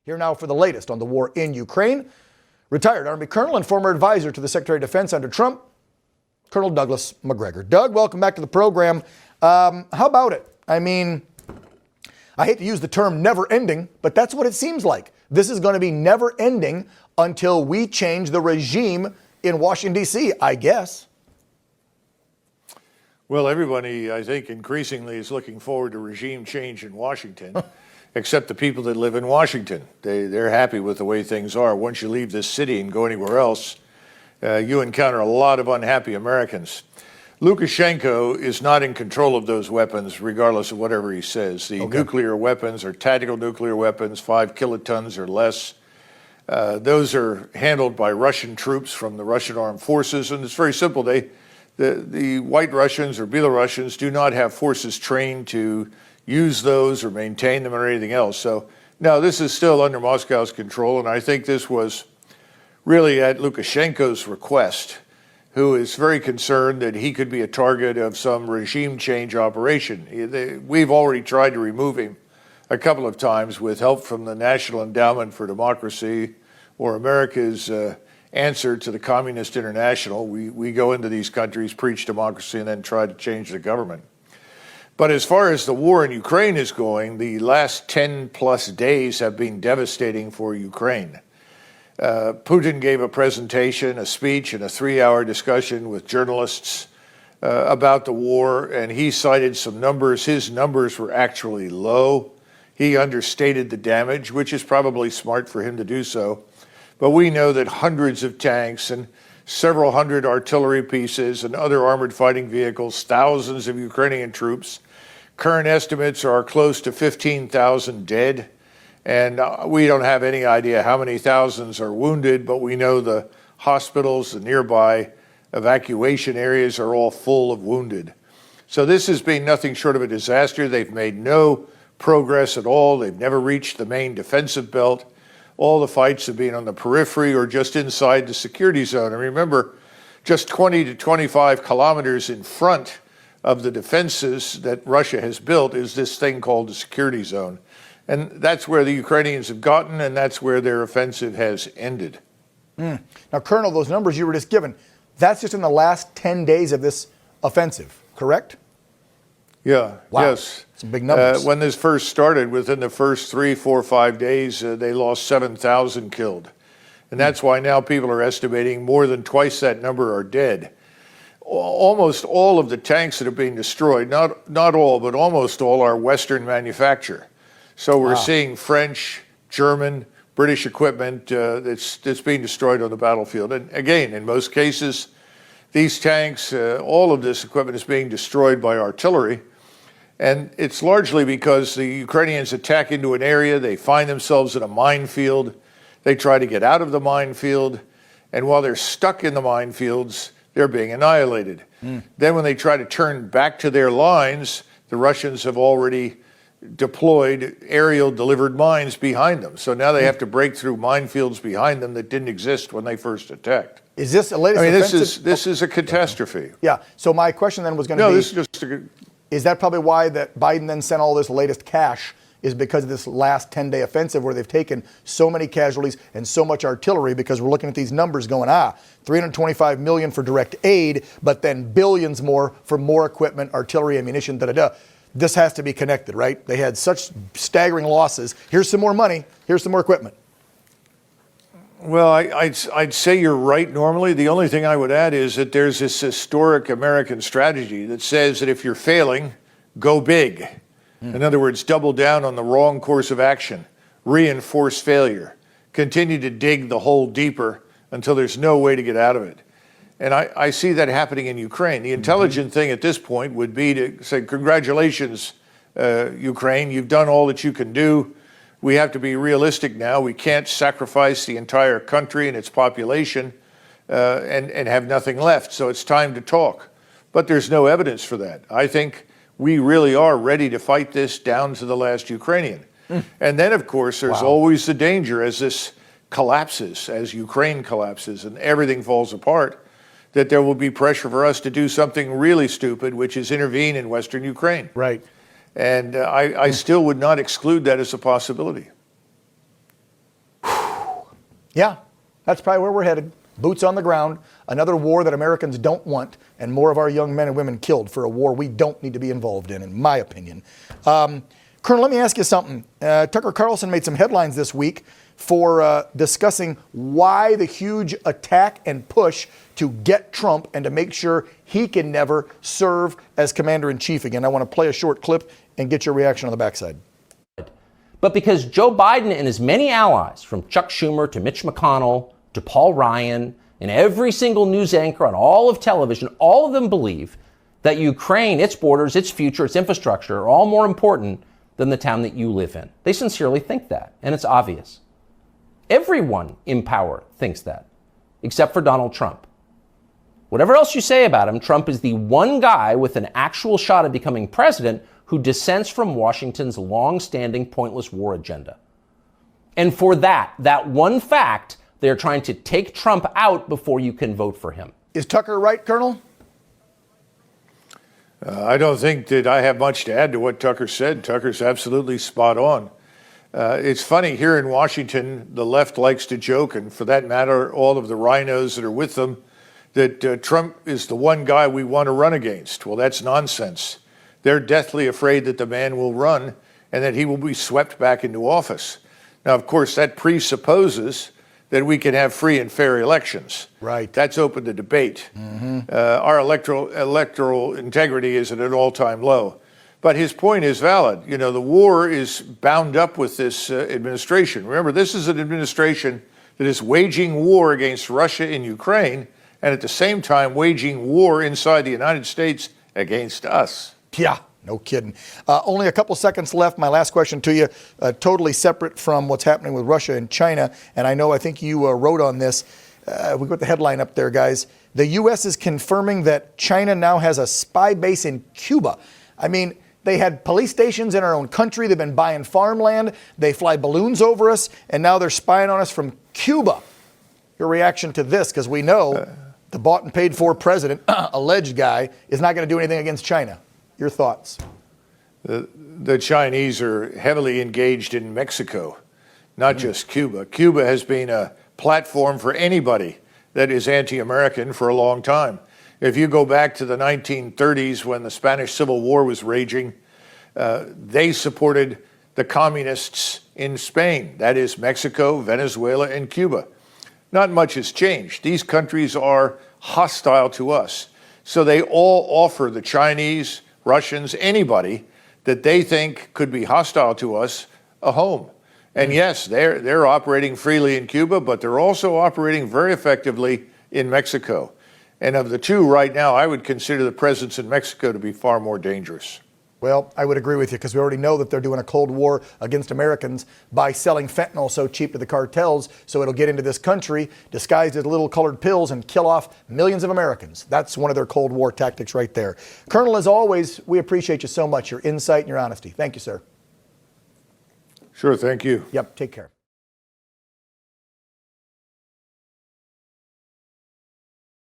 Here now for the latest on the war in Ukraine. Retired Army Colonel and former advisor to the Secretary of Defense under Trump, Colonel Douglas Macgregor. Doug, welcome back to the program. How about it? I mean, I hate to use the term never ending, but that's what it seems like. This is going to be never ending until we change the regime in Washington, D.C., I guess. Well, everybody, I think, increasingly is looking forward to regime change in Washington, except the people that live in Washington. They're happy with the way things are. Once you leave this city and go anywhere else, you encounter a lot of unhappy Americans. Lukashenko is not in control of those weapons, regardless of whatever he says. The nuclear weapons are tactical nuclear weapons, 5 kilotons or less. Those are handled by Russian troops from the Russian armed forces, and it's very simple. The White Russians or Belarusians do not have forces trained to use those or maintain them or anything else. So, no, this is still under Moscow's control, and I think this was really at Lukashenko's request, who is very concerned that he could be a target of some regime change operation. We've already tried to remove him a couple of times with help from the National Endowment for Democracy or America's answer to the Communist International. We go into these countries, preach democracy, and then try to change the government. But as far as the war in Ukraine is going, the last 10 plus days have been devastating for Ukraine. Putin gave a presentation, a speech, and a 3-hour discussion with journalists about the war, and he cited some numbers. His numbers were actually low. He understated the damage, which is probably smart for him to do so. But we know that hundreds of tanks and several hundred artillery pieces and other armored fighting vehicles, thousands of Ukrainian troops. Current estimates are close to 15,000 dead. And we don't have any idea how many thousands are wounded, but we know the hospitals, the nearby evacuation areas are all full of wounded. So this has been nothing short of a disaster. They've made no progress at all. They've never reached the main defensive belt. All the fights have been on the periphery or just inside the security zone. And remember, just 20 to 25 kilometers in front of the defenses that Russia has built is this thing called the security zone. And that's where the Ukrainians have gotten, and that's where their offensive has ended. Now, Colonel, those numbers you were just given, that's just in the last 10 days of this offensive, correct? Yeah, wow. Yes. Some big numbers. When this first started, within the first 3, 4, 5 days, they lost 7,000 killed. And that's why now people are estimating more than twice that number are dead. Almost all of the tanks that are being destroyed, not all, but almost all, are Western manufacture. So we're seeing French, German, British equipment that's being destroyed on the battlefield. And again, in most cases, these tanks, all of this equipment is being destroyed by artillery. And it's largely because the Ukrainians attack into an area, they find themselves in a minefield, they try to get out of the minefield, and while they're stuck in the minefields, they're being annihilated. Then when they try to turn back to their lines, the Russians have already deployed aerial delivered mines behind them. So now they have to break through minefields behind them that didn't exist when they first attacked. Is this the latest offensive? This is a catastrophe. Yeah. So my question then was going to be, this is just is that probably why that Biden then sent all this latest cash, is because of this last 10-day offensive where they've taken so many casualties and so much artillery? Because we're looking at these numbers going, $325 million for direct aid, but then billions more for more equipment, artillery, ammunition, da-da-da. This has to be connected, right? They had such staggering losses. Here's some more money. Here's some more equipment. Well, I'd say you're right normally. The only thing I would add is that there's this historic American strategy that says that if you're failing, go big. In other words, double down on the wrong course of action, reinforce failure, continue to dig the hole deeper until there's no way to get out of it. And I see that happening in Ukraine. The intelligent thing at this point would be to say, congratulations, Ukraine, you've done all that you can do. We have to be realistic now. We can't sacrifice the entire country and its population and have nothing left. So it's time to talk. But there's no evidence for that. I think we really are ready to fight this down to the last Ukrainian. And then, of course, there's always the danger as this collapses, as Ukraine collapses and everything falls apart, that there will be pressure for us to do something really stupid, which is intervene in Western Ukraine. Right. And I still would not exclude that as a possibility. Yeah, that's probably where we're headed. Boots on the ground, another war that Americans don't want, and more of our young men and women killed for a war we don't need to be involved in my opinion. Colonel, let me ask you something. Tucker Carlson made some headlines this week for discussing why the huge attack and push to get Trump and to make sure he can never serve as commander-in-chief again. I want to play a short clip and get your reaction on the backside. But because Joe Biden and his many allies, from Chuck Schumer to Mitch McConnell to Paul Ryan and every single news anchor on all of television, all of them believe that Ukraine, its borders, its future, its infrastructure are all more important than the town that you live in. They sincerely think that, and it's obvious. Everyone in power thinks that, except for Donald Trump. Whatever else you say about him, Trump is the one guy with an actual shot at becoming president who dissents from Washington's long-standing pointless war agenda. And for that one fact, they're trying to take Trump out before you can vote for him. Is Tucker right, Colonel? I don't think that I have much to add to what Tucker said. Tucker's absolutely spot on. It's funny, here in Washington, the left likes to joke, and for that matter, all of the rhinos that are with them, that Trump is the one guy we want to run against. Well, that's nonsense. They're deathly afraid that the man will run and that he will be swept back into office. Now, of course, that presupposes that we can have free and fair elections. Right. That's open to debate. Our electoral integrity is at an all-time low. But his point is valid. You know, the war is bound up with this administration. Remember, this is an administration that is waging war against Russia in Ukraine and at the same time waging war inside the United States against us. Yeah, no kidding. Only a couple seconds left. My last question to you, totally separate from what's happening with Russia and China. And I think you wrote on this. We got the headline up there, guys. The U.S. is confirming that China now has a spy base in Cuba. I mean, they had police stations in our own country. They've been buying farmland. They fly balloons over us. And now they're spying on us from Cuba. Your reaction to this? Because we know the bought and paid for president, alleged guy, is not going to do anything against China. Your thoughts? The Chinese are heavily engaged in Mexico, not just Cuba. Cuba has been a platform for anybody that is anti-American for a long time. If you go back to the 1930s when the Spanish Civil War was raging, they supported the communists in Spain, that is Mexico, Venezuela, and Cuba. Not much has changed. These countries are hostile to us. So they all offer the Chinese, Russians, anybody that they think could be hostile to us a home. And yes, they're operating freely in Cuba, but they're also operating very effectively in Mexico. And of the two right now, I would consider the presence in Mexico to be far more dangerous. Well, I would agree with you because we already know that they're doing a Cold War against Americans by selling fentanyl so cheap to the cartels so it'll get into this country disguised as little colored pills and kill off millions of Americans. That's one of their Cold War tactics right there. Colonel, as always, we appreciate you so much, your insight and your honesty. Thank you, sir. Sure, thank you. Yep, take care.